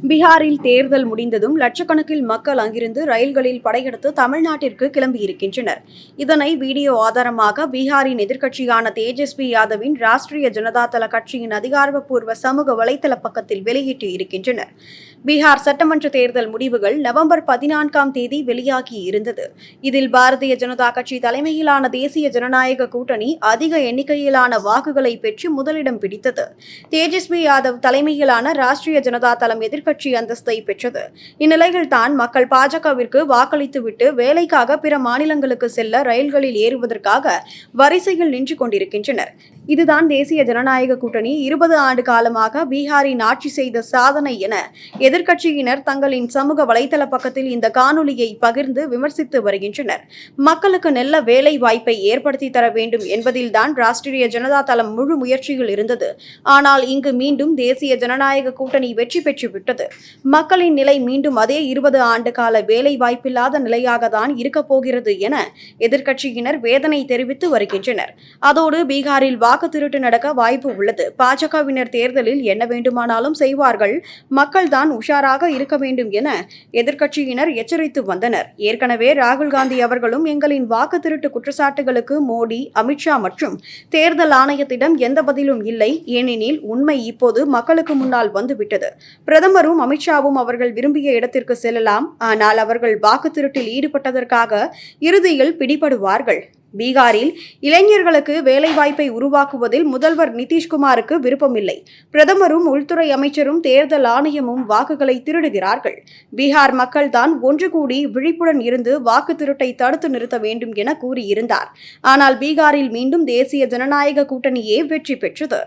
பீகாரில் தேர்தல் முடிந்ததும் லட்சக்கணக்கில் மக்கள் அங்கிருந்து ரயில்களில் படையெடுத்து தமிழ்நாட்டிற்கு கிளம்பியிருக்கின்றனர். இதனை வீடியோ ஆதாரமாக பீகாரின் எதிர்க்கட்சியான தேஜஸ்வி யாதவின் ராஷ்டிரிய ஜனதா தள கட்சியின் அதிகாரப்பூர்வ சமூக வலைதள பக்கத்தில் வெளியிட்டு இருக்கின்றனர். பீகார் சட்டமன்ற தேர்தல் முடிவுகள் நவம்பர் 14ஆம் தேதி வெளியாகி இருந்தது. இதில் பாரதிய ஜனதா கட்சி தலைமையிலான தேசிய ஜனநாயக கூட்டணி அதிக எண்ணிக்கையிலான வாக்குகளை பெற்று முதலிடம் பிடித்தது. தேஜஸ்வி யாதவ் தலைமையிலான ராஷ்டிரிய ஜனதா தளம் எதிர்க்கட்சி அந்தஸ்தை பெற்றது. இந்நிலையில்தான் மக்கள் பாஜகவிற்கு வாக்களித்துவிட்டு வேலைக்காக பிற மாநிலங்களுக்கு செல்ல ரயில்களில் ஏறுவதற்காக வரிசையில் நின்று கொண்டிருக்கின்றனர். இதுதான் தேசிய ஜனநாயக கூட்டணி 20 ஆண்டு காலமாக பீகாரின் ஆட்சி செய்த சாதனை என எதிர்க்கட்சியினர் தங்களின் சமூக வலைதள பக்கத்தில் இந்த காணொலியை பகிர்ந்து விமர்சித்து வருகின்றனர். மக்களுக்கு நல்ல வேலை வாய்ப்பை ஏற்படுத்தி தர வேண்டும் என்பதில்தான் ராஷ்டிரிய ஜனதா தளம் முழு முயற்சியில் இருந்தது. ஆனால் இங்கு மீண்டும் தேசிய ஜனநாயக கூட்டணி வெற்றி பெற்றுவிட்டது. மக்களின் நிலை மீண்டும் அதே 20 ஆண்டு கால வேலை வாய்ப்பில்லாத நிலையாக தான் இருக்கப் போகிறது என எதிர்க்கட்சியினர் வேதனை தெரிவித்து வருகின்றனர். அதோடு பீகாரில் வாக்கு திருட்டு நடக்க வாய்ப்பு உள்ளது. பாஜகவினர் தேர்தலில் என்ன வேண்டுமானாலும் செய்வார்கள், மக்கள் தான் உஷாராக இருக்க வேண்டும் என எதிர்க்கட்சியினர் எச்சரித்து வந்தனர். ஏற்கனவே ராகுல் காந்தி அவர்களும் எங்களின் வாக்கு திருட்டு குற்றச்சாட்டுகளுக்கு மோடி, அமித்ஷா மற்றும் தேர்தல் ஆணையத்திடம் எந்த பதிலும் இல்லை, ஏனெனில் உண்மை இப்போது மக்களுக்கு முன்னால் வந்துவிட்டது. பிரதமரும் அமித்ஷாவும் அவர்கள் விரும்பிய இடத்திற்கு செல்லலாம், ஆனால் அவர்கள் வாக்கு திருட்டில் ஈடுபட்டதற்காக இறுதியில் பிடிபடுவார்கள். பீகாரில் இளைஞர்களுக்கு வேலைவாய்ப்பை உருவாக்குவதில் முதல்வர் நிதிஷ்குமாருக்கு விருப்பமில்லை. பிரதமரும் உள்துறை அமைச்சரும் தேர்தல் ஆணையமும் வாக்குகளை திருடுகிறார்கள். பீகார் மக்கள் தான் ஒன்று கூடி விழிப்புடன் இருந்து வாக்கு திருட்டை தடுத்து நிறுத்த வேண்டும் என கூறியிருந்தார். ஆனால் பீகாரில் மீண்டும் தேசிய ஜனநாயக கூட்டணியே வெற்றி பெற்றது.